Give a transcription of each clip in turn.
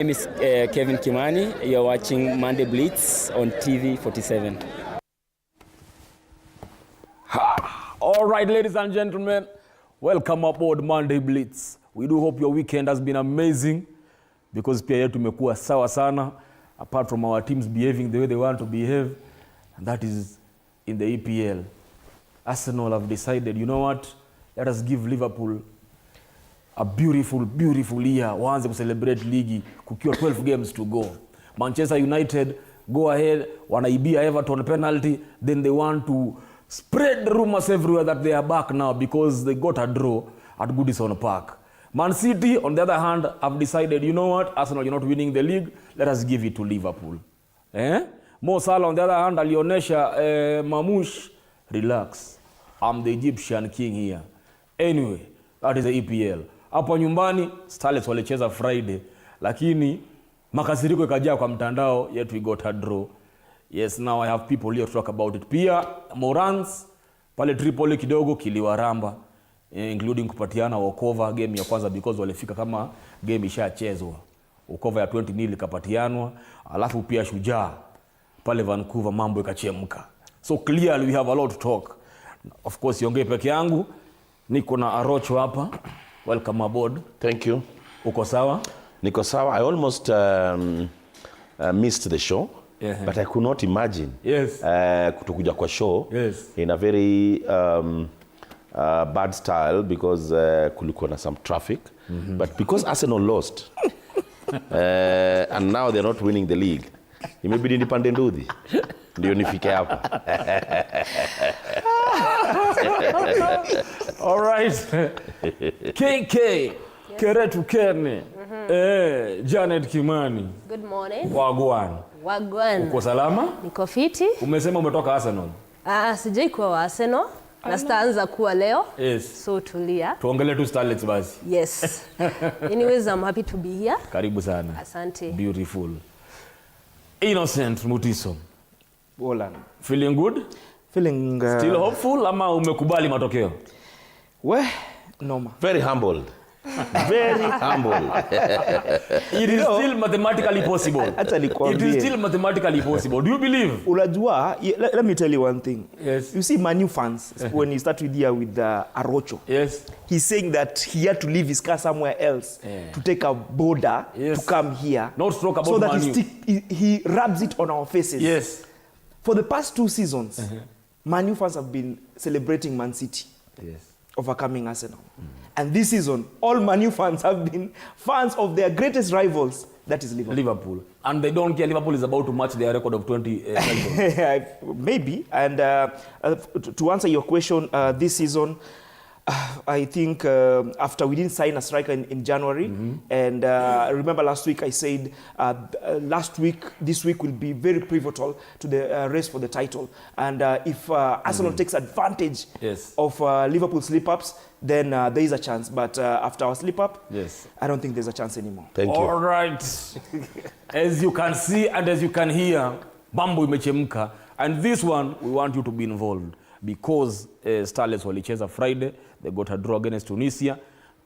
My name is Kevin Kimani. You're watching Monday Blitz on TV 47. All right, ladies and gentlemen, welcome aboard Monday Blitz. We do hope your weekend has been amazing because pia yetu tumekuwa sawa sana, apart from our teams behaving the way they want to behave, and that is in the EPL. Arsenal have decided, you know what, let us give Liverpool a beautiful year. Waanze to celebrate ligi kukiwa 12 games to go. Manchester United go ahead, wanaibia Everton penalty, then they want to spread rumors everywhere that they are back now because they got a draw at Goodison Park. Man City, on the other hand, have decided, you know what, Arsenal, you're not winning the league, let us give it to Liverpool. Mo Salah, on the other hand, alionesha Mamush, relax, I'm the Egyptian king here. Anyway, that is the EPL. Hapo nyumbani, Starlets walicheza Friday, lakini makasiriko ikajaa kwa mtandao, yet we got a draw. Yes, now I have people here to talk about it. Pia Morans pale Tripoli kidogo kiliwaramba, including kupatiana Okova game ya kwanza because walifika kama game ishachezwa. Okova ya 20-0 ikapatianwa, alafu pia Shujaa pale Vancouver mambo ikachemka. So clearly we have a lot to talk. Of course siongei peke yangu, niko na Arocho hapa. Welcome aboard. Thank you. Uko sawa? Niko sawa. I almost missed the show. Yeah. But I could not imagine kutokuja kwa show in a very bad style because kulikuwa na some traffic. But because Arsenal lost and now they're not winning the league, imebidi nipande ndudhi ndio nifike hapa. All right. KK Keretu Kerne. Janet Kimani. Good morning. Wagwan. Uko salama? Niko fiti. Umesema umetoka Arsenal? Sijai kuwa wa Arsenal. Na staanza kuwa leo. Yes. So tulia. Tuongele tu Starlets basi. Yes. Anyways, I'm happy to be here. Karibu sana. Asante. Beautiful. Innocent Mutiso. Bolan. Feeling good? Feeling still hopeful ama umekubali matokeo? Normal. Very humbled. Very humble. It is still mathematically possible. It is still mathematically possible. Do you believe? Unajua, let me tell you one thing. Yes. You see Manu fans, when you start with Arocho, yes, he's saying that he had to leave his car somewhere else to take a border to come here. Not talk about so that Manu. he rubs it on our faces. Yes. For the past 2 seasons, Manu fans have been celebrating Man City. Yes. Overcoming Arsenal. And this season, all Manu fans have been fans of their greatest rivals, that is Liverpool. And they don't care Liverpool is about to match their record of 20 Maybe. And to answer your question, this season, I think after we didn't sign a striker in January, and remember last week I said this week will be very pivotal to the race for the title. And if Arsenal takes advantage of Liverpool's slip-ups, then there is a chance. But after our slip-up, I don't think there's a chance anymore. Thank you. All right. As you can see and as you can hear, Bambo imechemka. And this one, we want you to be involved. Because Starlets walicheza Friday, they got a draw against Tunisia.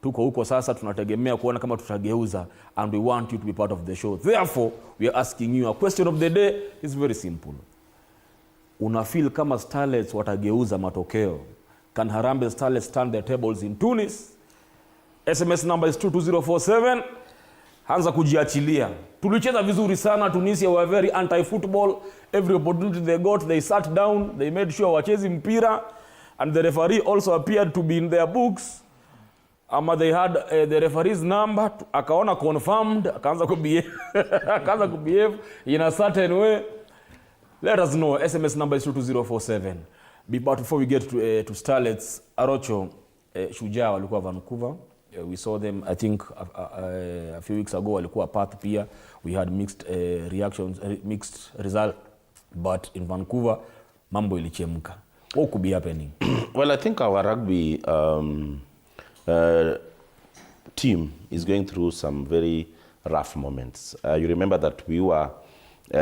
Tuko huko sasa, tunategemea kuona kama tutageuza, and we want you to be part of the show. Therefore, we are asking you a question of the day. It's very simple. Una feel kama Starlets watageuza matokeo? Can Harambee Starlets turn their tables in Tunis? SMS number is 22047. Hanza kujiachilia. Tulicheza vizuri sana. Tunisia were very anti-football. Every opportunity they got, they sat down. They made sure wachezi mpira. And the referee also appeared to be in their books. They had the referee's number. Akaona confirmed. Akaanza kubehave in a certain way. Let us know. SMS number is 22047. But before we get to Starlets, Arocho, Shujaa walikuwa Vancouver. We saw them, I think, a few weeks ago. Walikuwa Perth pia. We had mixed reactions, mixed result. But in Vancouver, mambo ilichemka. What could be happening? Well, I think our rugby team is going through some very rough moments. You remember that we were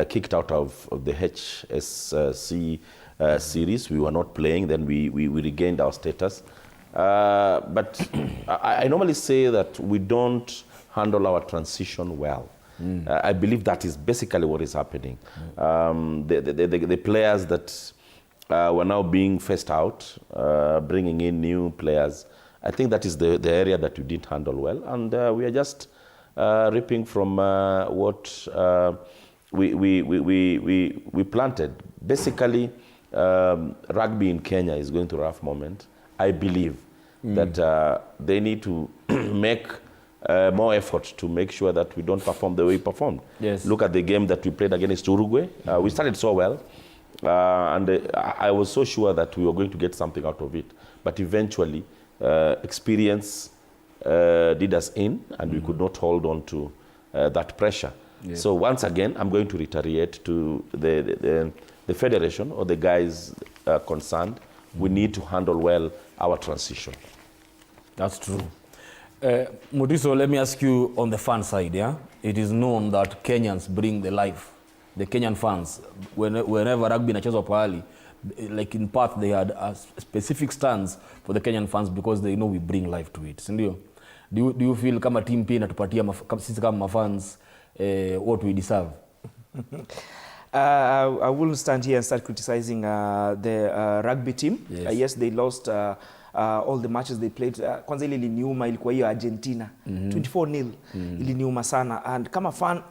kicked out of the HSC series. We were not playing. Then we regained our status. But I normally say that we don't handle our transition well. I believe that is basically what is happening. The players that were now being phased out, bringing in new players, I think that is the area that we didn't handle well, and we are just reaping from what we planted. Basically, rugby in Kenya is going through a rough moment. I believe that they need to make more effort to make sure that we don't perform the way we performed. Yes. Look at the game that we played against Uruguay. We started so well, and I was so sure that we were going to get something out of it. But eventually, experience did us in, and we could not hold on to that pressure. Yeah. So once again, I'm going to reiterate to the federation or the guys concerned, we need to handle well our transition. That's true. Mutiso, let me ask you on the fan side, yeah? It is known that Kenyans bring the life. The Kenyan fans, whenever rugby inachezwa pahali, like in Perth, they had a specific stands for the Kenyan fans because they know we bring life to it. Sindio? Do you feel kama team pia inatupatia sisi kama fans what we deserve? I wouldn't stand here and start criticizing the rugby team. Yes. Yes, they lost all the matches they played. Kwanza ile iliniuma ilikuwa hiyo Argentina 24-0 iliniuma sana, and kama fan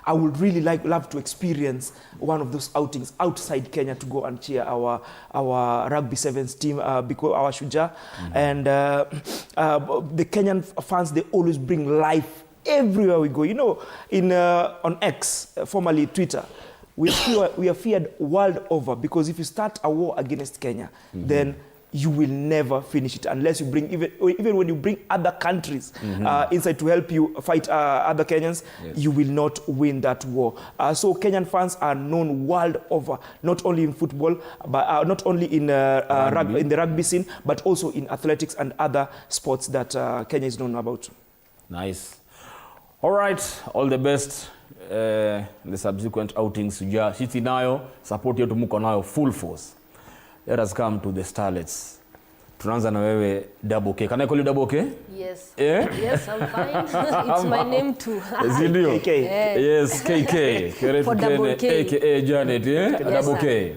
I would really love to experience one of those outings outside Kenya to go and cheer our rugby sevens team because our Shujaa and the Kenyan fans, they always bring life everywhere we go. You know, in on X, formerly Twitter, we are feared world over because if you start a war against Kenya, then you will never finish it unless you bring, even when you bring other countries inside to help you fight other Kenyans, you will not win that war. So Kenyan fans are known world over, not only in football, but not only in rugby, in the rugby scene, but also in athletics and other sports that Kenya is known about. Nice. All right, all the best. The subsequent outings, sisi nayo, support yetu muko nayo full force. Let us come to the starlets. Tunaanza na wewe Double K. Can I call you Double K? Yes. Yeah? Yes, I'm fine. It's my name too. Zindio? KK. Yeah. Yes, KK. For Double K. AKA Janet, yeah? Yes, Double K.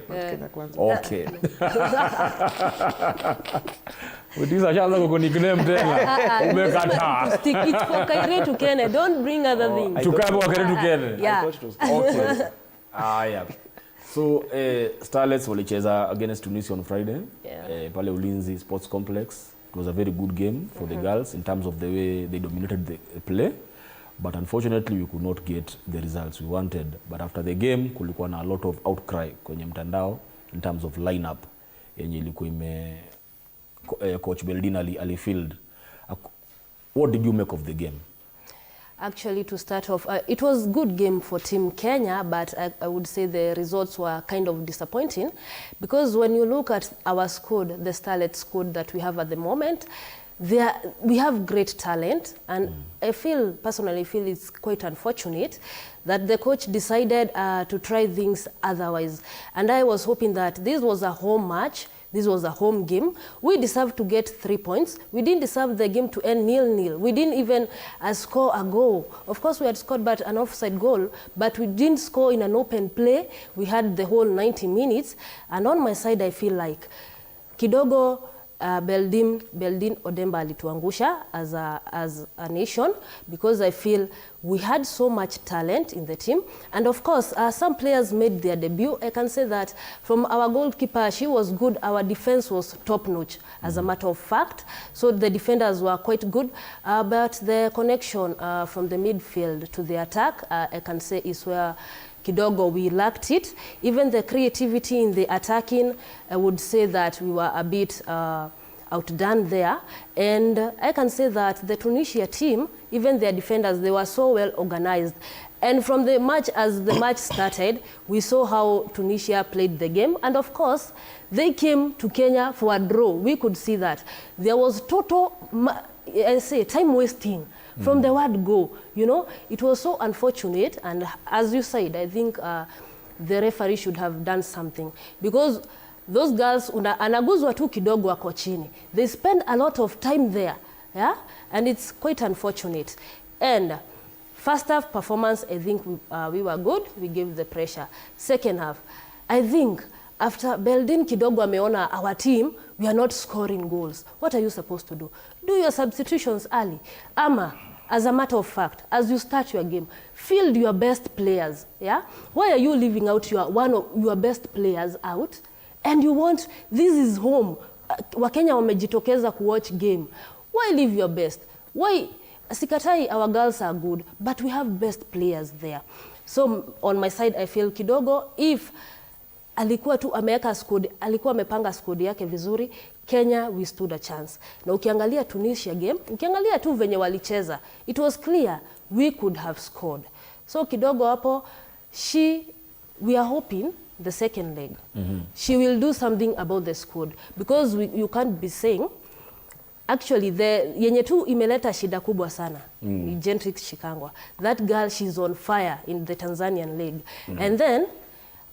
Okay. Utisa chanza kuko nickname tena. Umekata. Stick it for Kaire to Kenya. Don't bring other things. Tukapo Kaire to Kenya. Yeah. Okay. Yeah. So, Starlets walicheza against Tunisia on Friday. Yeah. Pale Ulinzi Sports Complex. It was a very good game for the girls in terms of the way they dominated the play. But unfortunately, we could not get the results we wanted. But after the game, kulikuwa na a lot of outcry kwenye mtandao in terms of lineup yenye ilikuwa Coach Beldin alifield. What did you make of the game? Actually, to start off, it was a good game for Team Kenya, but I would say the results were kind of disappointing because when you look at our squad, the Starlet squad that we have at the moment, we have great talent, and I personally feel it's quite unfortunate that the coach decided to try things otherwise. And I was hoping that this was a home match. This was a home game. We deserved to get 3 points. We didn't deserve the game to end 0-0. We didn't even score a goal. Of course, we had scored but an offside goal, but we didn't score in an open play. We had the whole 90 minutes. And on my side, I feel like kidogo Beldin Odemba alituangusha as a nation because I feel we had so much talent in the team, and of course some players made their debut. I can say that from our goalkeeper, she was good. Our defense was top notch as a matter of fact, so the defenders were quite good, but the connection from the midfield to the attack, I can say is where kidogo we lacked it. Even the creativity in the attacking, I would say that we were a bit outdone there. And I can say that the Tunisia team, even their defenders, they were so well organized. And from the match, as the match started, we saw how Tunisia played the game. And of course, they came to Kenya for a draw. We could see that. There was total, time wasting. From the word go, you know, it was so unfortunate, and as you said, I think the referee should have done something because those girls anaguzwa tu kidogo wako chini. They spend a lot of time there, yeah, and it's quite unfortunate. And First half performance, I think we were good. We gave the pressure. Second half, I think after Beldin kidogo ameona our team, we are not scoring goals. What are you supposed to do? Do your substitutions early. Ama, as a matter of fact, as you start your game, field your best players. Yeah? Why are you leaving out one of your best players out? And you want, this is home. Wakenya wamejitokeza kuwatch game. Why leave your best? Why? Sikatai, our girls are good, but we have best players there. So on my side, I feel kidogo, if alikuwa tu ameweka squad, alikuwa amepanga squad yake vizuri, Kenya we stood a chance. Na ukiangalia Tunisia game, ukiangalia tu venye walicheza, it was clear we could have scored. So kidogo hapo, we are hoping the second leg, she will do something about the squad, because you can't be saying, actually yenye tu imeleta shida kubwa sana ni Gentrix Shikangwa. That girl, she's on fire in the Tanzanian league. And then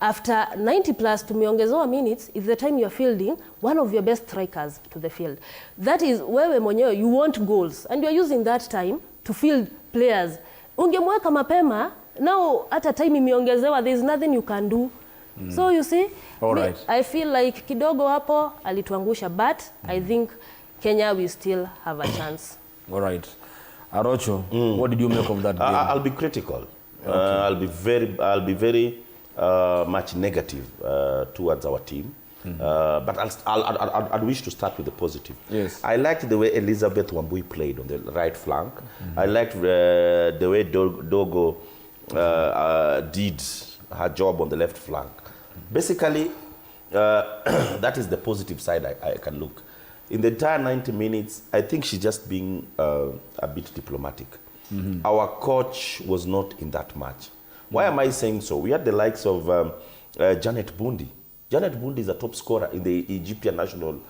after 90 plus tumeongezewa minutes, is the time you're fielding one of your best strikers to the field. That is wewe mwenyewe, you want goals and you're using that time to field players. Ungemweka mapema, now hata time imeongezewa, there's nothing you can do. So you see, I feel like kidogo hapo alituangusha, but I think Kenya we still have a chance. All right. Arocho, what did you make of that game? I'll be critical. Okay. I'll be very much negative towards our team. But I'd wish to start with the positive. Yes. I liked the way Elizabeth Wambui played on the right flank. I liked the way Dogo did her job on the left flank. Basically, that is the positive side I can look. In the entire 90 minutes, I think she's just being a bit diplomatic. Our coach was not in that match. Why am I saying so? We had the likes of Janet Bundi. Janet Bundi is a top scorer in the Egyptian National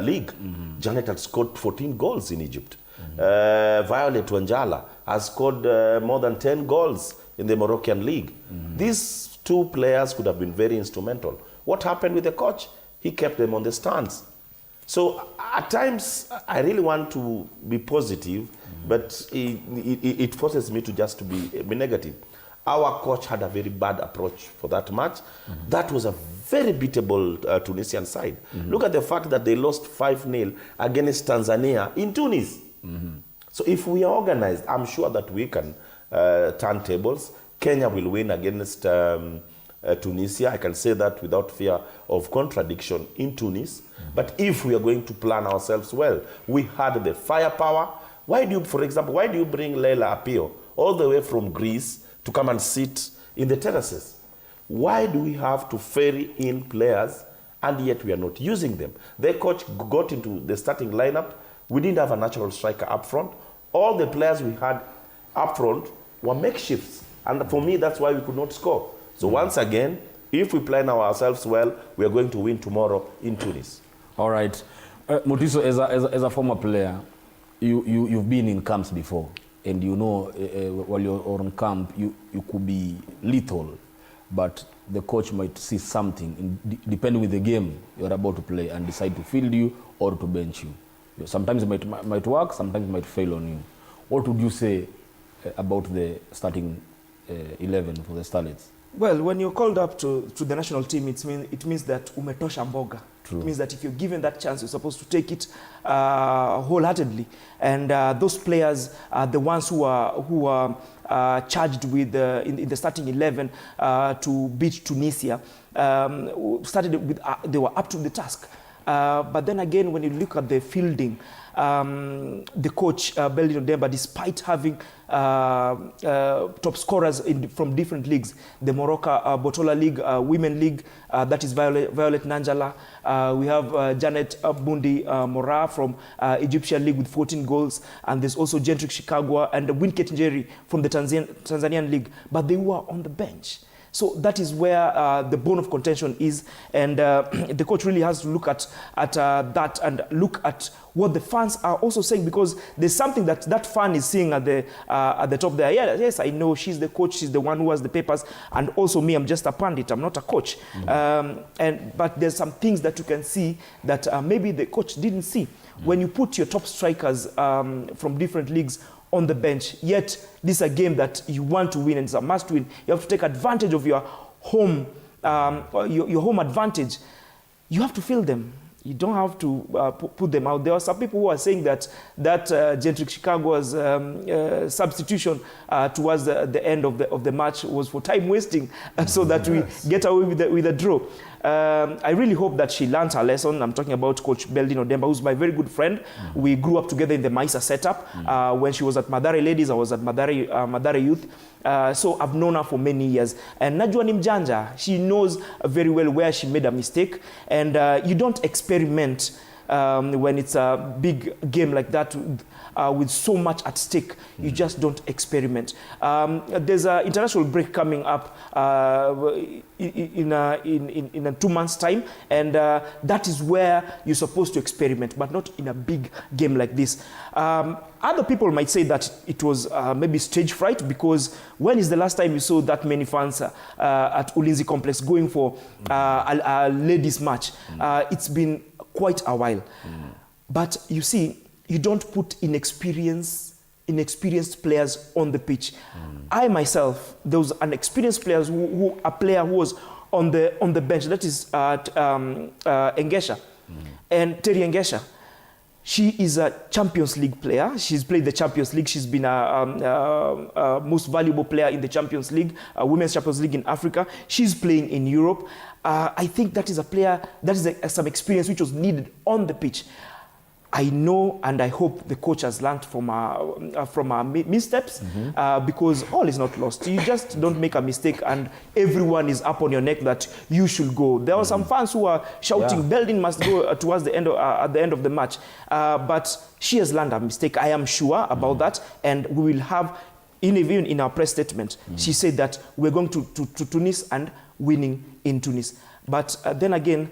League. Janet had scored 14 goals in Egypt. Violet Wanjala has scored more than 10 goals in the Moroccan League. These two players could have been very instrumental. What happened with the coach? He kept them on the stands. So at times, I really want to be positive, but it forces me to just to be negative. Our coach had a very bad approach for that match. That was a very beatable Tunisian side. Look at the fact that they lost 5-0 against Tanzania in Tunis. So if we are organized, I'm sure that we can turn tables. Kenya will win against Tunisia. I can say that without fear of contradiction in Tunis. But if we are going to plan ourselves well, we had the firepower. Why do you, for example, why do you bring Leila Apio all the way from Greece to come and sit in the terraces? Why do we have to ferry in players and yet we are not using them? The coach got into the starting lineup. We didn't have a natural striker up front. All the players we had up front were makeshifts. And for me, that's why we could not score. So once again, if we plan ourselves well, we are going to win tomorrow in Tunis. All right. Mutiso, as a former player, you've been in camps before. And you know, while you're on camp, you could be lethal. But the coach might see something, depending with the game you're about to play, and decide to field you or to bench you. Sometimes it might work, sometimes it might fail on you. What would you say about the starting 11 for the Starlets? Well, when you're called up to the national team, it means that umetosha mboga. True. It means that if you're given that chance, you're supposed to take it wholeheartedly. And those players are the ones who are charged with in the starting 11 to beat Tunisia. They were up to the task. But then again, when you look at the fielding, the coach, Beldin Odemba, despite having top scorers from different leagues, the Morocco Botola League, Women League, that is Violet Nanjala. We have Janet Bundi Mora from Egyptian League with 14 goals. And there's also Gentrix Shikangwa and Winket Njeri from the Tanzanian League. But they were on the bench. So that is where the bone of contention is, and the coach really has to look at that and look at what the fans are also saying, because there's something that fan is seeing at the top there. Yeah, yes, I know she's the coach, she's the one who has the papers, and also me, I'm just a pundit, I'm not a coach. But there's some things that you can see that maybe the coach didn't see. When you put your top strikers from different leagues on the bench. Yet, this is a game that you want to win and it's a must win. You have to take advantage of your home, your home advantage. You have to fill them. You don't have to put them out. There are some people who are saying that Gentrick Chicago's substitution towards the end of the match was for time wasting, so that we get away with a draw. I really hope that she learns her lesson. I'm talking about Coach Beldin Odemba, who's my very good friend. We grew up together in the Maisa setup. When she was at Madare Ladies, I was at Madare Youth. So I've known her for many years. And Najwa ni mjanja. She knows very well where she made a mistake. And you don't experiment when it's a big game like that with so much at stake. You just don't experiment. There's an international break coming up in 2 months' time, and that is where you're supposed to experiment, but not in a big game like this. Other people might say that it was maybe stage fright, because when is the last time you saw that many fans at Ulinzi Complex going for a ladies match? It's been quite a while. But you see, you don't put inexperienced players on the pitch. I myself, there was an experienced player who was on the bench. That is Engesha, and Terry Engesha. She is a Champions League player. She's played the Champions League. She's been a most valuable player in the Champions League, Women's Champions League in Africa. She's playing in Europe. I think that is a player, that is some experience which was needed on the pitch. I know and I hope the coach has learned from our missteps, because all is not lost. You just don't make a mistake and everyone is up on your neck that you should go. There were some fans who were shouting, Beldin must go towards the end at the end of the match. But she has learned a mistake. I am sure about that, and we will have, even in our press statement, she said that we're going to Tunis and winning in Tunis. But then again,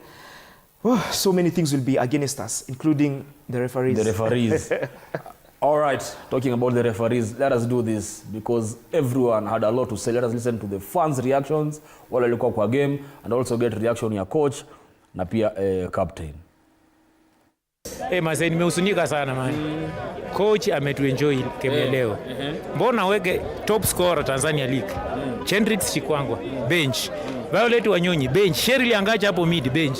so many things will be against us, including the referees. The referees. All right, talking about the referees, let us do this, because everyone had a lot to say. Let us listen to the fans' reactions, wale walikuwa kwa game, and also get reaction ya coach na pia captain. Mazee, nimehusunika sana man. Coach ametuenjoy game leo. Mbona weke top scorer Tanzania League? Chendrix Chikwangwa bench. Violet Wanyonyi bench. Sherry Angacha hapo mid bench.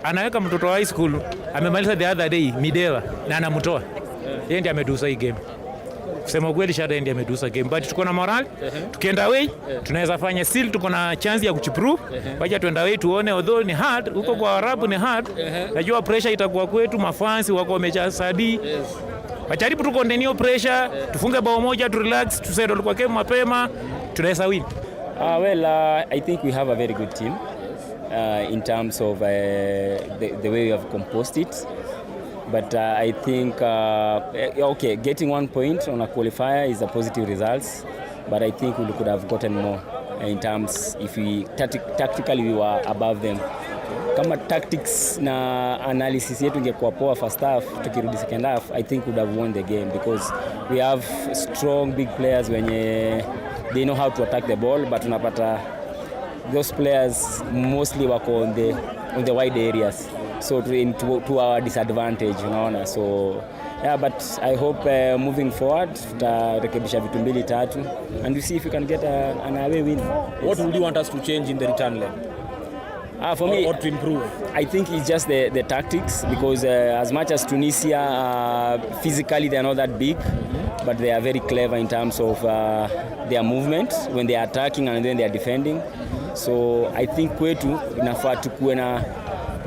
Anaweka mtoto wa high school amemaliza the other day Midewa na anamtoa. Yeye ndiye amedusa hii game. Kusema kweli Shada ndiye amedusa game, but tuko na moral. Tukienda away tunaweza fanya, still tuko na chance ya kuchiprove. Wacha tuenda away tuone, although ni hard huko kwa Arabu ni hard. Najua pressure itakuwa kwetu, mafans wako wamechasadi. Wajaribu tu continue pressure, tufunge bao moja, tu relax, tusettle kwa game mapema, tunaweza win. I think we have a very good team in terms of the way we have composed it. But I think, getting 1 point on a qualifier is a positive result. But I think we could have gotten more in terms, if we tactically we were above them. Kama tactics na analysis yetu ingekuwa poa first half, tukirudi second half, I think we would have won the game, because we have strong big players wenye they know how to attack the ball, but unapata those players mostly wako on the wide areas, so to our disadvantage, unaona. So yeah, but I hope moving forward tutarekebisha vitu mbili tatu and we see if we can get an away win. What would you want us to change in the return leg? For me, or to improve? I think it's just the tactics, because as much as Tunisia, physically they're not that big, but they are very clever in terms of their movement when they are attacking and then they are defending. So I think kwetu inafaa tukuwe na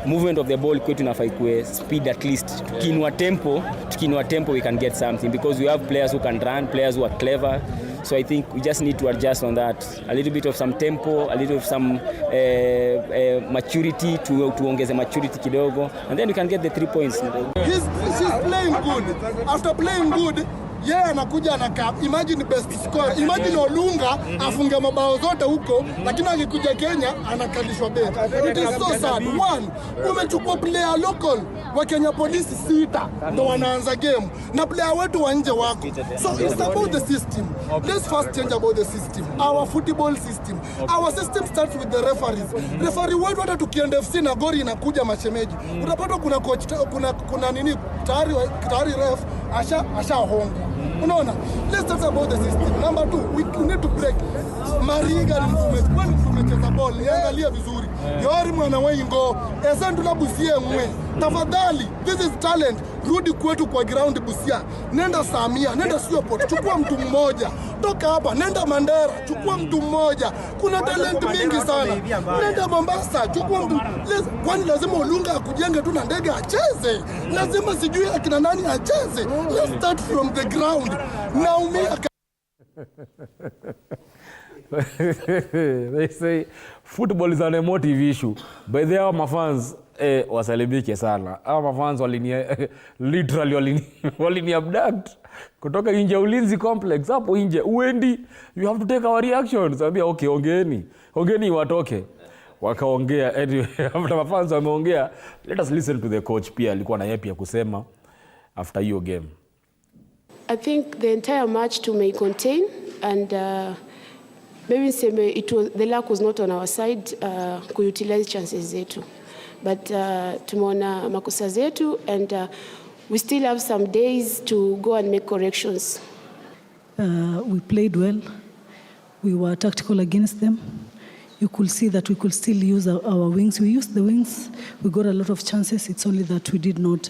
movement of the ball, kwetu inafaa ikuwe speed at least. Tukiinua tempo we can get something, because we have players who can run, players who are clever. So I think we just need to adjust on that. A little bit of some tempo, a little of some maturity, tuongeze maturity kidogo, and then we can get the 3 points. She's playing good. After playing good, anakuja anakaa. Imagine best scorer. Imagine Olunga afunge mabao zote huko, lakini akikuja Kenya anakalishwa bench. It is so sad. One, umechukua player local wa Kenya Police 6 ndo wanaanza game, na player wetu wa nje wako. So it's about the system. Let's first change about the system. Our football system. Our system starts with the referees. Referee wetu hata tukienda FC na gori inakuja mashemeji. Utapata kuna coach, kuna nini tayari ref asha hongo. Unaona? Let's talk about the system. Number 2, we need to break Mariga movement. When tumecheza ball, niangalia vizuri. Yori mwana wengo, esandu na Busia mwe. Tafadhali, this is talent. Rudi kwetu kwa ground Busia. Nenda Samia, nenda Sioport, chukua mtu mmoja. Toka hapa, nenda Mandera, chukua mtu mmoja. Kuna talent mingi sana. Nenda Mombasa, chukua mtu. Kwani lazima Olunga akujenge tu na ndege acheze? Lazima sijui akina nani acheze? Let's start from the ground. Naumia. They say football is an emotive issue. By the way, my fans wasalimike sana. Our fans literally walini abduct kutoka nje ulinzi complex hapo nje. Uendi, you have to take our reactions. Ambia okay, ongeni watoke. Wakaongea. Anyway, after my fans wameongea, let us listen to the coach pia alikuwa na yapi ya kusema after your game. I think the entire match to may contain and maybe the luck was not on our side kuutilize chances zetu, but tumeona makosa zetu and we still have some days to go and make corrections. We played well. We were tactical against them. You could see that we could still use our wings. We used the wings. We got a lot of chances. It's only that we did not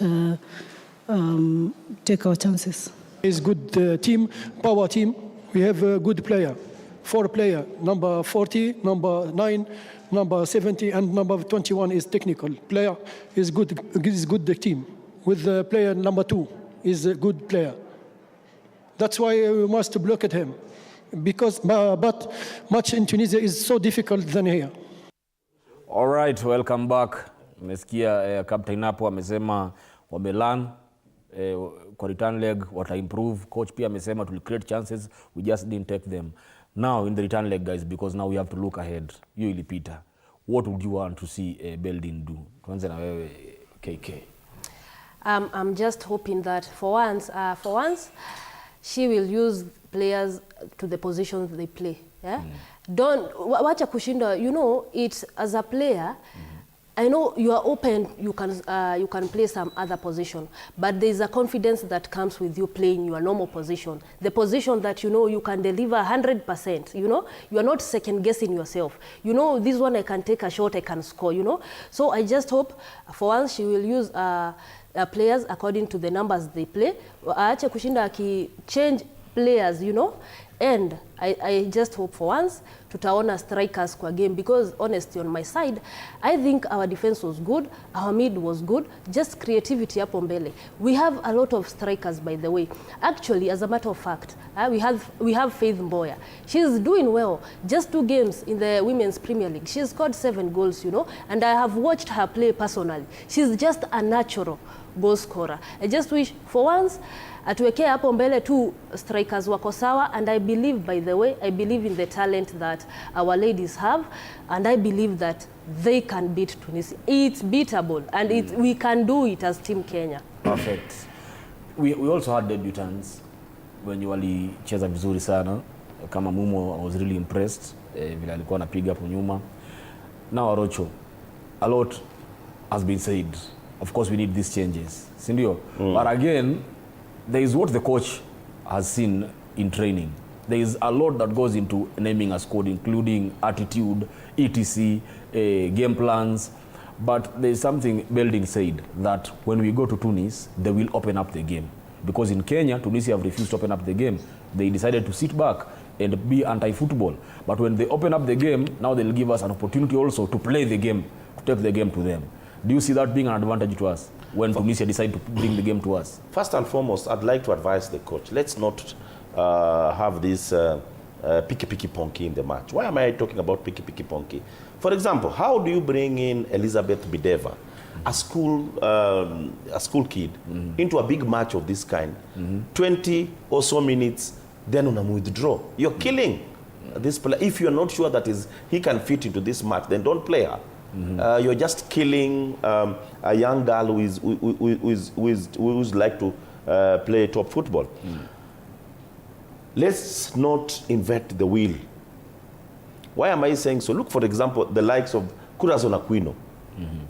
take our chances. It's good team, power team. We have a good player. 4 players, number 40, number 9, number 70, and number 21 is technical. Player is good the team. With the player number 2 is a good player. That's why we must block at him. Because but much in Tunisia is so difficult than here. All right, welcome back. Umesikia captain hapo amesema wamelan kwa return leg wata improve. Coach pia amesema to create chances, we just didn't take them. Now in the return leg, guys, because now we have to look ahead. You ilipita. What would you want to see Beldin do? Tuanze na wewe KK. I'm just hoping that for once she will use players to the positions they play. Yeah? Don't wacha kushinda, you know, it's as a player. I know you are open, you can play some other position, but there is a confidence that comes with you playing your normal position, the position that you know you can deliver 100%. You know, you are not second guessing yourself. You know, this one I can take a shot, I can score. You know, so I just hope for once she will use players according to the numbers they play. Aache kushinda aki change players, you know. And I just hope for once tutaona strikers kwa game, because honestly on my side I think our defense was good, our mid was good, just creativity hapo mbele. We have a lot of strikers, by the way. Actually, as a matter of fact, we have Faith Mboya. She's doing well. Just 2 games in the Women's Premier League. She's scored 7 goals, you know, and I have watched her play personally. She's just a natural goal scorer. I just wish for once atuwekea hapo mbele 2 strikers wako sawa, and I believe, by the way, I believe in the talent that our ladies have, and I believe that they can beat Tunisia. It's beatable, and we can do it as Team Kenya. Perfect. We also had debutants when you walicheza vizuri sana. Kama Mumo, I was really impressed vile alikuwa anapiga hapo nyuma. Now Arocho, a lot has been said. Of course we need these changes. Sindio? But again, there is what the coach has seen in training. There is a lot that goes into naming a squad, including attitude, etc., game plans. But there is something Belding said, that when we go to Tunis, they will open up the game. Because in Kenya, Tunisia have refused to open up the game. They decided to sit back and be anti-football. But when they open up the game, now they'll give us an opportunity also to play the game, to take the game to them. Do you see that being an advantage to us when Tunisia decide to bring the game to us? First and foremost, I'd like to advise the coach, let's not have this picky-ponky in the match. Why am I talking about picky-ponky? For example, how do you bring in Elizabeth Bideva, a school kid, into a big match of this kind, 20 or so minutes, then unam withdraw? You're killing this player. If you're not sure that he can fit into this match, then don't play her. You're just killing a young girl who's like to play top football. Let's not invent the wheel. Why am I saying so? Look, for example, the likes of Corazon Aquino.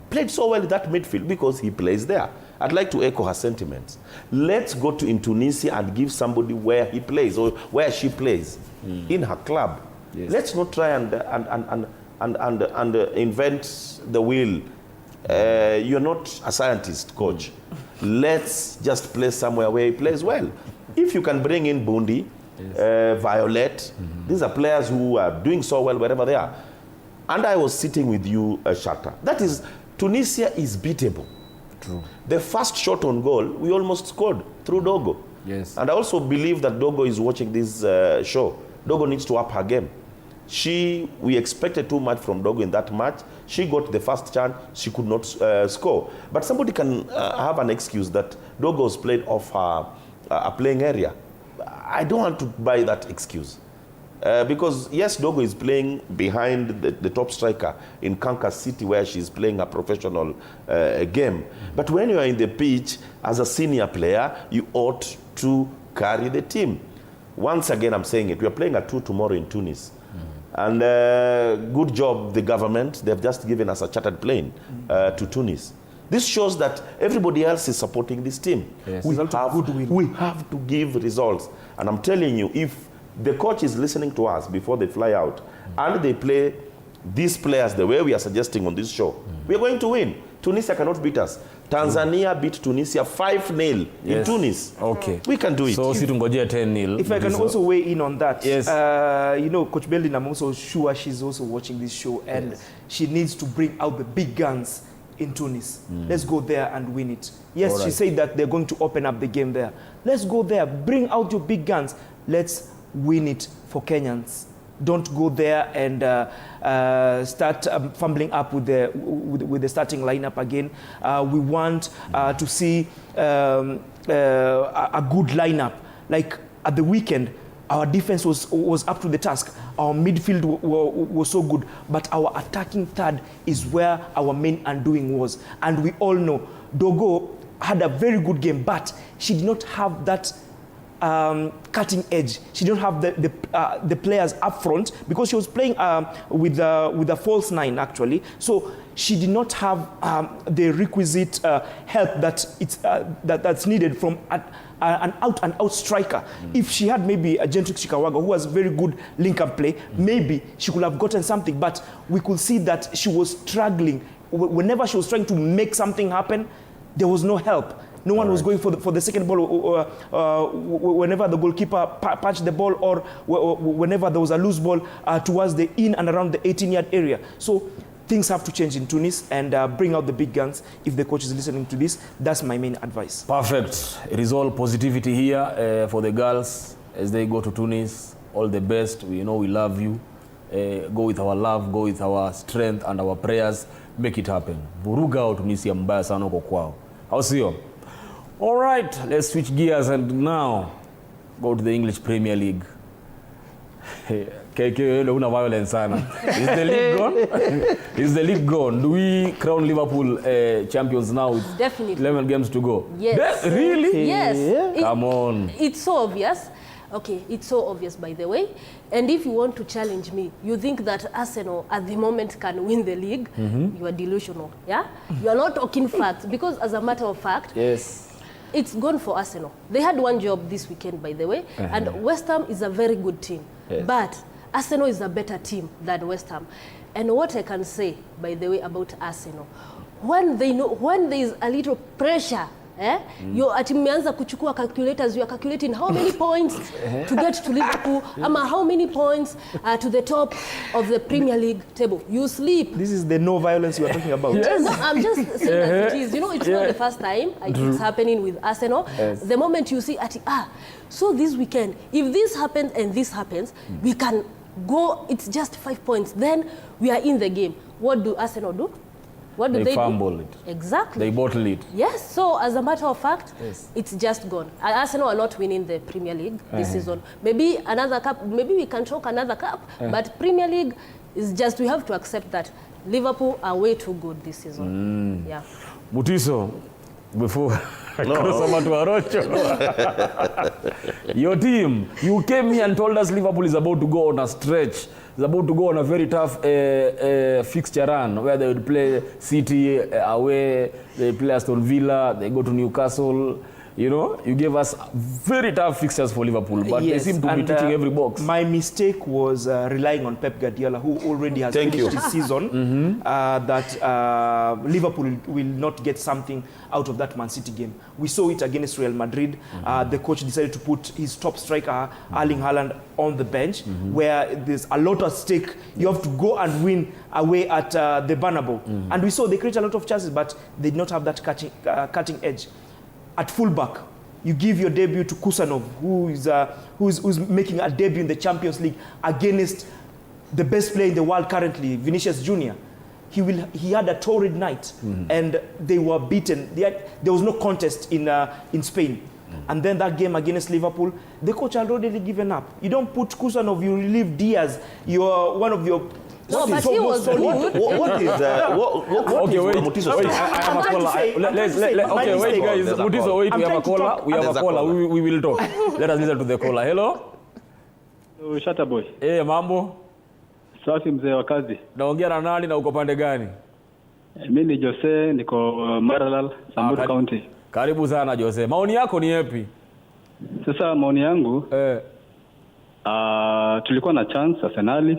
Played so well in that midfield because he plays there. I'd like to echo her sentiments. Let's go to in Tunisia and give somebody where he plays or where she plays in her club. Yes. Let's not try and invent the wheel. You're not a scientist, coach. Let's just play somewhere where he plays well. If you can bring in Bundi, Violet, these are players who are doing so well wherever they are. And I was sitting with you, Shatta. That is, Tunisia is beatable. True. The first shot on goal, we almost scored through Dogo. Yes. And I also believe that Dogo is watching this show. Dogo needs to up her game. We expected too much from Dogo in that match. She got the first chance, she could not score. But somebody can have an excuse that Dogo was played off a playing area. I don't want to buy that excuse. Because yes, Dogo is playing behind the top striker in Kansas City where she's playing a professional game. But when you are in the pitch as a senior player, you ought to carry the team. Once again, I'm saying it, we are playing at 2 tomorrow in Tunis. And good job, the government. They've just given us a chartered plane to Tunis. This shows that everybody else is supporting this team. Yes. We have to give results. And I'm telling you, if the coach is listening to us before they fly out and they play these players the way we are suggesting on this show, we are going to win. Tunisia cannot beat us. Tanzania beat Tunisia 5-0 in Tunis. Okay. We can do it. So, situngojea 10-0. If I can also weigh in on that. Yes. You know, Coach Beldin, I'm also sure she's also watching this show and she needs to bring out the big guns in Tunis. Let's go there and win it. Yes, she said that they're going to open up the game there. Let's go there, bring out your big guns. Let's win it for Kenyans. Don't go there and start fumbling up with the starting lineup again. We want to see a good lineup. Like at the weekend, our defense was up to the task. Our midfield was so good, but our attacking third is where our main undoing was. And we all know Dogo had a very good game, but she did not have that cutting edge. She didn't have the players up front because she was playing with a false 9 actually. So she did not have the requisite help that's needed from an out-and-out striker. If she had maybe a Gentrix Chikawaga who was very good link-up play, maybe she could have gotten something. But we could see that she was struggling. Whenever she was trying to make something happen, there was no help. No one was going for the second ball whenever the goalkeeper patched the ball or whenever there was a loose ball towards the in and around the 18-yard area. So things have to change in Tunis and bring out the big guns. If the coach is listening to this, that's my main advice. Perfect. It is all positivity here for the girls as they go to Tunis. All the best. We know we love you. Go with our love, go with our strength and our prayers. Make it happen. Vuruga au Tunisia mbaya sana huko kwao. How sio? All right, let's switch gears and now go to the English Premier League. KK, una violence sana. Is the league gone? Is the league gone? Do we crown Liverpool champions now with Definitely. 11 games to go? Yes. Really? Yes. Come on. It's so obvious. Okay, it's so obvious, by the way. And if you want to challenge me, you think that Arsenal at the moment can win the league, you are delusional. Yeah? You are not talking facts because as a matter of fact, yes, it's gone for Arsenal. They had one job this weekend, by the way, and West Ham is a very good team. Yes. But Arsenal is a better team than West Ham. And what I can say, by the way, about Arsenal, when there is a little pressure, you're at meanza kuchukua calculators, you are calculating how many points to get to Liverpool, how many points to the top of the Premier League table. You sleep. This is the no violence you are talking about. Yes. No, I'm just saying that it is. You know, it's not the first time it's happening with Arsenal. Yes. The moment you see so this weekend, if this happens and this happens, we can go, it's just 5 points. Then we are in the game. What do Arsenal do? What do they do? Fumble it. Exactly. They bottle it. Yes. So as a matter of fact, it's just gone. Arsenal are not winning the Premier League this season. Maybe another cup. Maybe we can choke another cup. But Premier League is just, we have to accept that Liverpool are way too good this season. Yeah. Mutiso, before your team, you came here and told us Liverpool is about to go on a stretch is about to go on a very tough fixture run where they would play City away, they play Aston Villa, they go to Newcastle. You know, you gave us very tough fixtures for Liverpool, but they seem to be ticking every box. My mistake was relying on Pep Guardiola, who already has finished his season, that Liverpool will not get something out of that Man City game. We saw it against Real Madrid. The coach decided to put his top striker, Erling Haaland, on the bench, where there's a lot at stake. You have to go and win away at the Bernabeu. And we saw they create a lot of chances, but they did not have that cutting edge. At fullback, you give your debut to Kusanov, who's making a debut in the Champions League against the best player in the world currently, Vinicius Jr. He had a torrid night, and they were beaten. There was no contest in Spain. And then that game against Liverpool, the coach had already given up. You don't put Kusanov, you relieve Diaz. You're one of your... No, but he was good. What is okay, wait. Mutiso? Wait, I have a caller. Okay, wait, guys. Mutiso, wait. We have a caller. We have a caller. We will talk. Let us listen to the caller. Hello. Shata boy. Mambo. Safi mzee wa kazi. Naongea na nani na uko pande gani? Mimi ni Jose, niko Maralal, Samburu County. Karibu sana Jose. Maoni yako ni yapi? Sasa maoni yangu tulikuwa na chance Arsenal.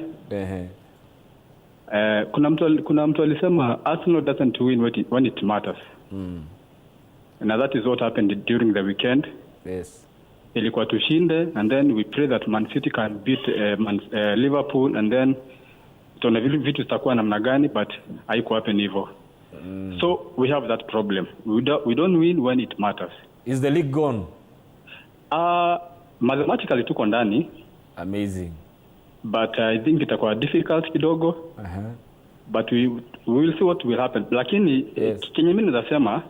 Kuna mtu alisema Arsenal doesn't win when it matters. And that is what happened during the weekend. Yes. Ilikuwa tushinde, and then we pray that Man City can beat Liverpool, and then tuna vitu zitakuwa namna gani, but haiko happen hivyo. So we have that problem. We don't win when it matters. Is the league gone? Mathematically tuko ndani. Amazing. But I think itakuwa difficult kidogo. But we will see what will happen. Lakini kenye mimi nasema,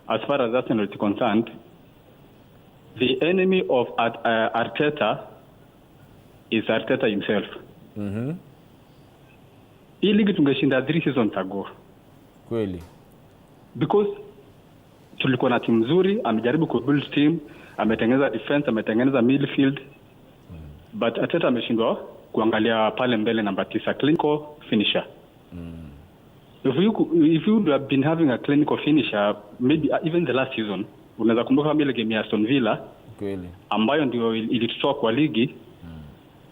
as far as Arsenal is concerned, the enemy of Arteta is Arteta himself. Hii ligi tungeshinda 3 seasons ago. Kweli. Because tulikuwa na timu nzuri, amejaribu kubuild team, ametengeneza defense, ametengeneza midfield. But Arteta ameshindwa kuangalia pale mbele namba 9, clinical finisher. If you would have been having a clinical finisher, maybe even the last season, unaweza kumbuka kama ile game ya Aston Villa, kweli, ambayo ndio ilitutoa kwa ligi.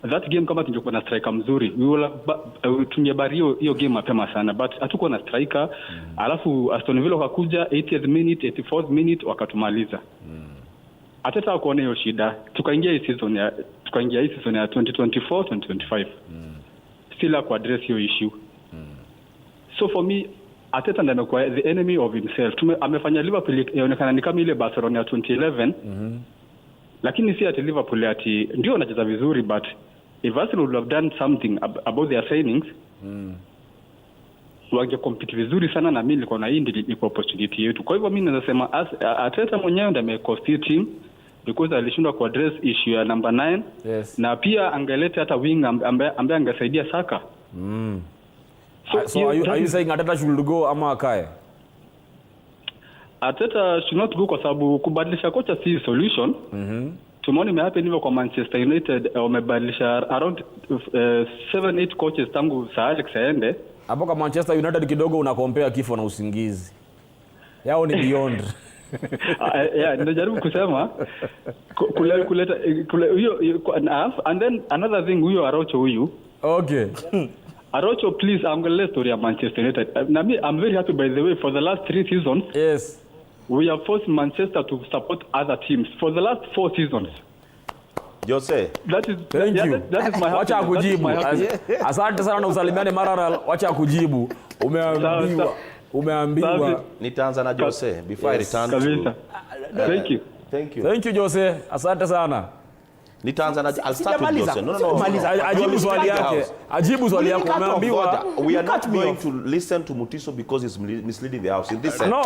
That game kama tungekuwa na striker mzuri, tungebario hiyo game mapema sana, but hatukuwa na striker. Alafu Aston Villa wakakuja 80th minute, 84th minute wakatumaliza. Ateta akuona hiyo shida, tukaingia hii season ya 2024 2025. Still ku address hiyo issue. So for me, Ateta ndiye amekuwa the enemy of himself. Amefanya Liverpool inaonekana ni kama ile Barcelona ya 2011. Lakini si ati Liverpool ati ndio wanacheza vizuri, but if Arsenal would have done something about their signings, wange compete vizuri sana, na mimi nilikuwa na hii ndio opportunity yetu. Kwa hivyo mimi nasema Ateta mwenyewe ndiye amecost team because alishindwa ku address issue ya number 9. Na pia angeleta hata wing ambaye angesaidia Saka. So are you saying Ateta should go ama akae? Ateta should not go kwa sababu kubadilisha kocha si solution. Tumeona imehappen hivyo kwa Manchester United, wamebadilisha around 7-8 coaches tangu Sir Alex aende. Hapo kwa Manchester United kidogo una compare kifo na usingizi. Yao ni beyond. Najaribu kusema kuleta hiyo, and then another thing, huyo Araujo huyu. Okay. Araujo, please, I'm going to let story of Manchester United. I'm very happy, by the way, for the last 3 seasons. Yes. We have forced Manchester to support other teams for the last 4 seasons. Jose. That is, thank you. That is my wacha kujibu. Asante sana na usalimiane Marara, wacha kujibu. Umeambiwa. Nitaanza na Jose before I return to. Thank you. Thank you. Thank you Jose. Asante sana. Nitaanza na I'll start with Jose. No. Ajibu swali yake. Ajibu swali yako. Umeambiwa we are not going to listen to Mutiso because he's misleading the house in this sense. No.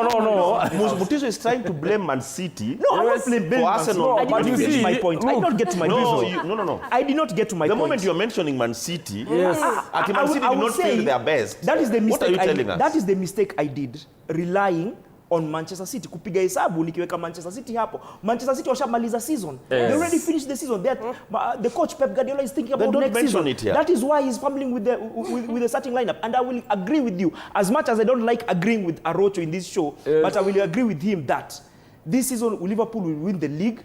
Mutiso is trying to blame Man City. No, I'm not blaming Arsenal. I did not get to my point. I did not get to my point. No. I did not get to my point. The moment you're mentioning Man City, yes. Man City did not play their best. That is the mistake. What are you telling us? That is the mistake I did, relying on Manchester City. Kupiga hesabu nikiweka Manchester City hapo. Manchester City washamaliza season. They already finished the season. The coach Pep Guardiola is thinking about next season. That is why he's fumbling with the starting lineup. And I will agree with you. As much as I don't like agreeing with Arocho in this show, but I will agree with him that this season Liverpool will win the league.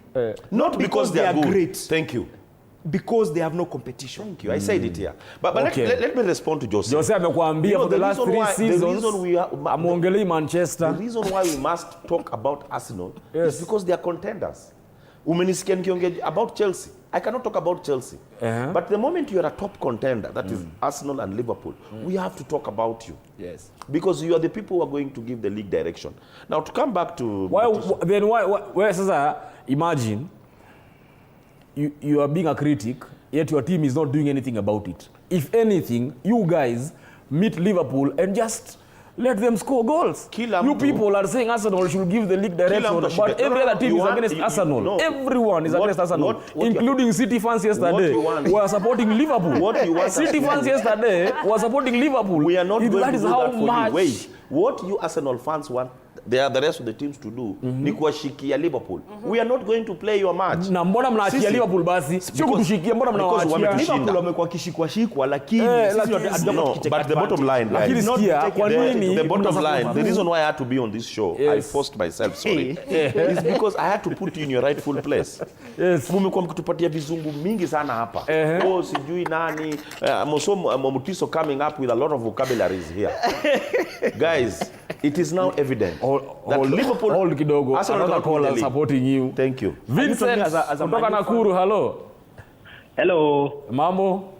Not because they are great. Thank you. Because they have no competition. Thank you. I said it here. But let me respond to Jose. Jose amekuambia for the last 3 seasons. Amuongelei Manchester. The reason why we must talk about Arsenal is because they are contenders. Umenisikia nikiongea about Chelsea. I cannot talk about Chelsea. But the moment you are a top contender, that is Arsenal and Liverpool, we have to talk about you. Yes. Because you are the people who are going to give the league direction. Now to come back to... Why sasa imagine you are being a critic, yet your team is not doing anything about it. If anything, you guys meet Liverpool and just let them score goals. You people are saying Arsenal should give the league direction, but every other team is against Arsenal. No. Everyone is against Arsenal, including City fans yesterday who are supporting Liverpool. City fans yesterday were supporting Liverpool. We are not going to do that for you. Wait, what you Arsenal fans want, they are the rest of the teams to do, ni kuwashikia Liverpool. We are not going to play your match. Na mbona mnaachia Liverpool basi? Sio kutushikia, mbona mnawaachia? Liverpool wamekuwa kishikwa lakini sisi no, but the bottom line, guys, the bottom line, the reason why I had to be on this show, I forced myself, sorry, is because I had to put you in your rightful place. Mmekuwa mkitupatia vizungu mingi sana hapa. Oh, sijui nani, Mutiso coming up with a lot of vocabularies here. Guys, it is now evident that Liverpool... Hold kidogo, another caller supporting you. Thank you. Vincent, kutoka Nakuru, hello. Hello. Mambo?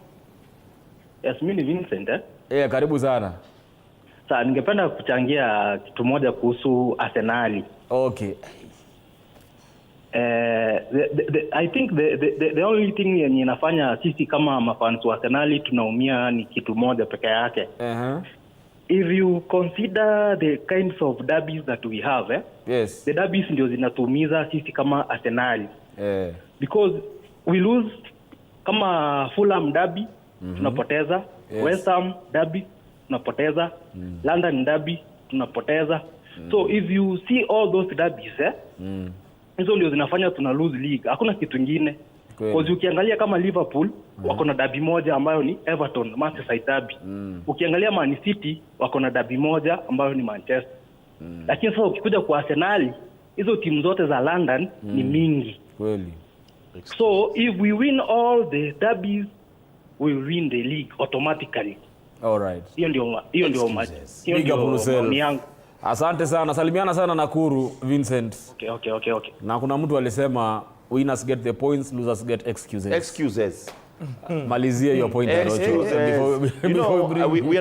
Yes, mimi ni Vincent. Karibu sana. Sasa ningependa kuchangia kitu moja kuhusu Arsenal. Okay. I think the only thing yenye inafanya sisi kama mafans wa Arsenal tunaumia ni kitu moja peke yake. If you consider the kinds of derbies that we have, yes, the derbies ndio zinatumiza sisi kama Arsenal. Because we lose kama Fulham derby, tunapoteza. West Ham derby, tunapoteza. London derby, tunapoteza. So if you see all those derbies, hizo ndio zinafanya tuna lose league. Hakuna kitu kingine. Because ukiangalia kama Liverpool wako na derby moja ambayo ni Everton, Manchester derby. Ukiangalia Man City wako na derby moja ambayo ni Manchester. Lakini sasa ukikuja kwa Arsenal, hizo timu zote za London ni mingi. Kweli. So if we win all the derbies, we win the league automatically. All right. Hiyo ndio maoni yangu. Asante sana. Salimiana sana Nakuru, Vincent. Okay. Na kuna mtu alisema winners get the points, losers get excuses. Excuses. Malizia your point, we are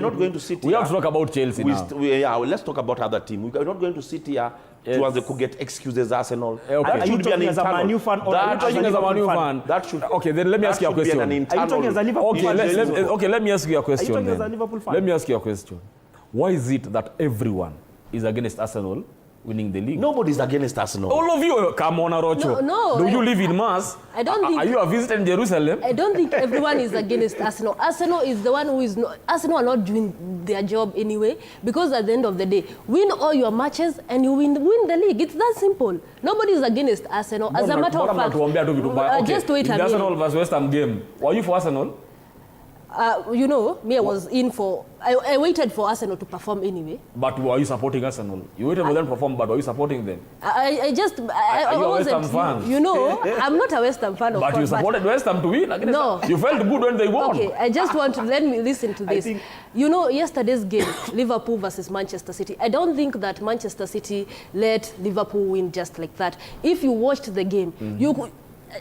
not going to sit here. We have to talk about Chelsea now. Let's talk about other team. We are not going to sit here to get excuses Arsenal. Okay. Are you talking as a Man U fan or fan? That should. Okay, then let me ask you a question. Are you talking as a Liverpool fan? Okay, let me ask you a question. Are you talking as a Liverpool fan? Let me ask you a question. Why is it that everyone is against Arsenal winning the league? Nobody's against Arsenal. All of you, come on, Arocho. No. Do you live in Mass? I don't think. Are you a visitor in Jerusalem? I don't think everyone is against Arsenal. Arsenal is the one who is not. Arsenal are not doing their job anyway, because at the end of the day, win all your matches and you win the league. It's that simple. Nobody is against Arsenal. As a matter of fact, just wait a minute. The Arsenal versus West Ham game. Were you for Arsenal? You know, me, I was in for... I waited for Arsenal to perform anyway. But were you supporting Arsenal? You waited for them to perform, but were you supporting them? Are you a West Ham fan? You know, I'm not a West Ham fan, of course. But you supported West Ham to win? No. You felt good when they won. Okay, I just want to... Let me listen to this. You know, yesterday's game, Liverpool versus Manchester City, I don't think that Manchester City let Liverpool win just like that. If you watched the game, you could...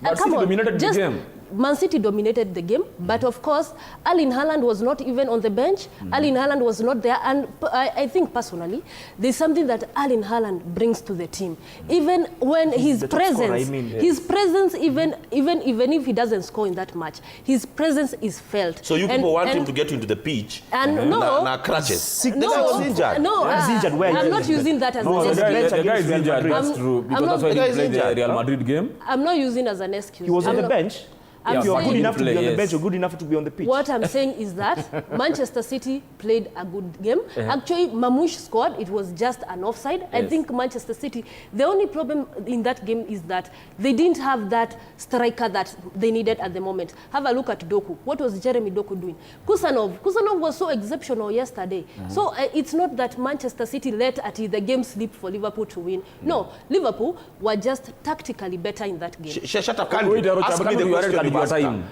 But City dominated the game. Man City dominated the game, but of course, Erling Haaland was not even on the bench. Erling Haaland was not there, and I think personally, there's something that Erling Haaland brings to the team. Even when his presence, even if he doesn't score in that match, his presence is felt. So you people want him to get into the pitch? And no, crutches. No, injured. No, I'm not using that as an excuse. The guy is injured. That's true, because that's why he didn't play the Real Madrid game. I'm not using as an excuse. He was on the bench. You're good enough to be on the bench or good enough to be on the pitch. What I'm saying is that Manchester City played a good game. Actually, Mamouche scored. It was just an offside. I think Manchester City, the only problem in that game is that they didn't have that striker that they needed at the moment. Have a look at Doku. What was Jeremy Doku doing? Kusanov was so exceptional yesterday. So it's not that Manchester City let the game slip for Liverpool to win. No, Liverpool were just tactically better in that game. Shut up. Ask me the question.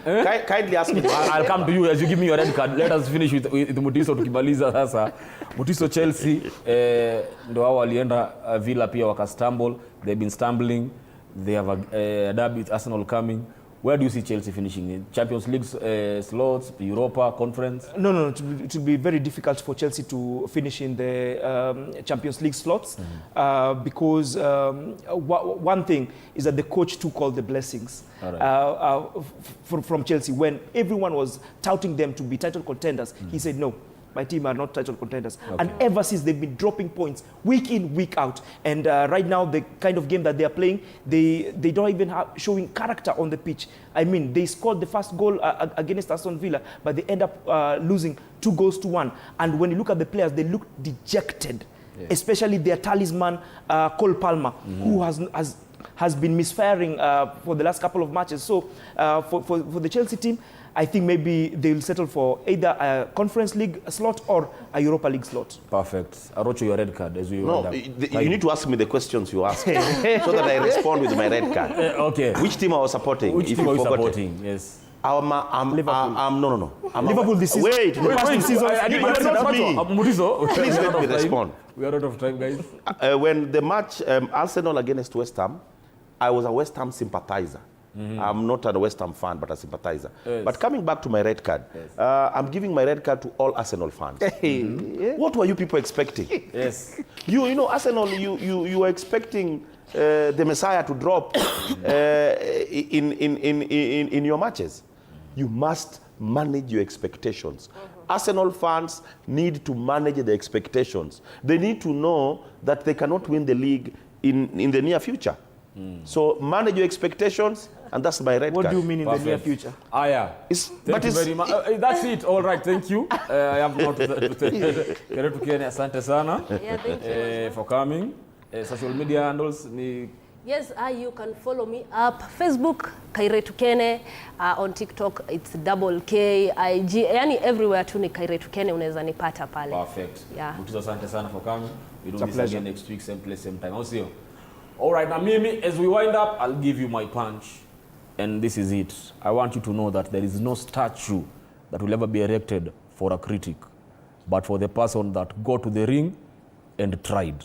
Kindly ask me. I'll come to you as you give me your red card. Let us finish with Mutiso tukimaliza sasa. Mutiso Chelsea ndo hao walienda Villa pia wakastumble. They've been stumbling. They have a derby with Arsenal coming. Where do you see Chelsea finishing in? Champions League slots, Europa, Conference? No. It will be very difficult for Chelsea to finish in the Champions League slots because one thing is that the coach took all the blessings from Chelsea. When everyone was touting them to be title contenders, he said, no, my team are not title contenders. And ever since, they've been dropping points week in, week out. And right now, the kind of game that they are playing, they don't even have showing character on the pitch. I mean, they scored the first goal against Aston Villa, but they end up losing 2-1. And when you look at the players, they look dejected, especially their talisman, Cole Palmer, who has been misfiring for the last couple of matches. So for the Chelsea team, I think maybe they'll settle for either a Conference League slot or a Europa League slot. Perfect. Arocho, your red card. As you need to ask me the questions you ask so that I respond with my red card. Okay. Which team I was supporting? Which team are you supporting? Yes. Liverpool. No. Liverpool this season. Wait. Season. Please let me respond. We are out of time, guys. When the match Arsenal against West Ham, I was a West Ham sympathizer. I'm not a West Ham fan, but a sympathizer. But coming back to my red card, I'm giving my red card to all Arsenal fans. What were you people expecting? Yes. You know, Arsenal, you were expecting the Messiah to drop in your matches. You must manage your expectations. Arsenal fans need to manage the expectations. They need to know that they cannot win the league in the near future. So manage your expectations, and that's my red card. What do you mean in the near future? Thank you very much. That's it. All right, thank you. I have not asante sana for coming. Social media handles. Yes, you can follow me up Facebook, Kairetu Kene, on TikTok it's K, IG, yani everywhere tu ni Kairetu Kene unaweza nipata pale. Perfect. Yeah. Mutiso, asante sana for coming. We do this again next week, same place, same time. I'll see you. All right, now Mimi, as we wind up, I'll give you my punch. And this is it. I want you to know that there is no statue that will ever be erected for a critic, but for the person that got to the ring and tried.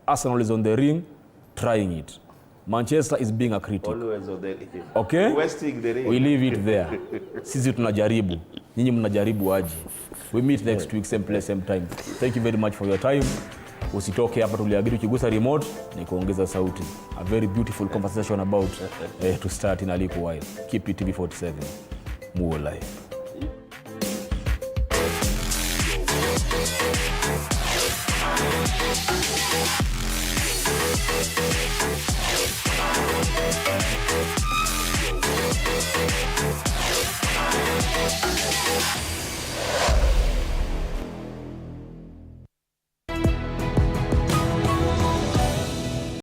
Arsenal is on the ring, trying it. Manchester is being a critic. Always on the ring. Okay? Wasting the ring. We leave it there. Sisi tunajaribu. Nyinyi mnajaribu aje. We meet next week, same place, same time. Thank you very much for your time. Usitoke hapa, tuliagiri ukigusa remote ni kuongeza sauti. A very beautiful conversation about to start in a little while. Keep it TV 47. More life.